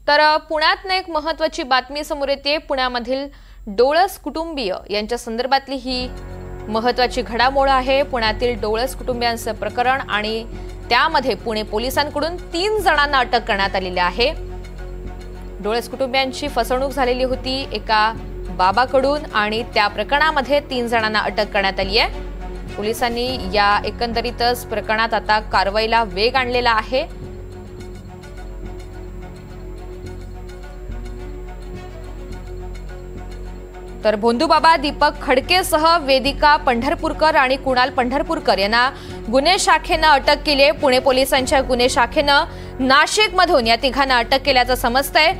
तर पुण्यात एक महत्त्वाची बातमी समोर येते। पुण्यामधील डोळस कुटुंबीय यांच्या संदर्भातली ही महत्त्वाची घडामोड आहे। पुण्यातील डोळस कुटुंबियांचं प्रकरण आणि त्यामध्ये पुणे पोलिसांकडून 3 जणांना अटक करण्यात आलेली आहे। डोळस कुटुंबियांची फसवणूक झालेली होती एका बाबाकडून आणि त्या प्रकरणामध्ये 3 जणांना अटक करण्यात आली आहे। पोलिसांनी या एकंदरीतच प्रकरणात आता कारवाईला वेग आणलेला आहे। तर भोंदूबाबा दीपक खडकेसह वेदिका पंढरपूरकर आणि कुणाल पंढरपूरकर यांना गुन्हे शाखेनं अटक केली आहे। पुणे पोलिसांच्या गुन्हे शाखेनं नाशिकमधून या तिघांना अटक केल्याचं समजतंय।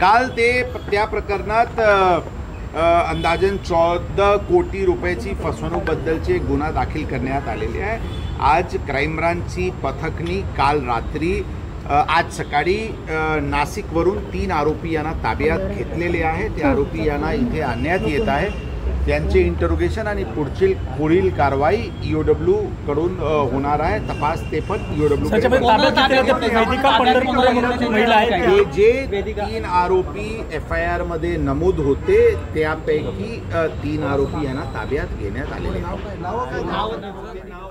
काल त्या प्रकरणात अंदाजन 14 कोटी रुपयाची फसवणूकबद्दलचे गुन्हा दाखल करण्यात आलेले आहे। आज क्राईम ब्रांचची पथकनी काल रात्री आज सकाळी नाशिकवरून 3 आरोपी यांना ताब्यात घेतलेले आहे। ते आरोपी यांना इथे आणण्यात येत आहे। त्यांचे इंटरोगेशन आणि पुढील कारवाई ईओडब्ल्यू कडून होणार आहे। तपास ते पण ईओडब्ल्यू जे 3 आरोपी FIR मध्ये नमूद होते त्यापैकी 3 आरोपी यांना ताब्यात घेण्यात आलेले आहेत।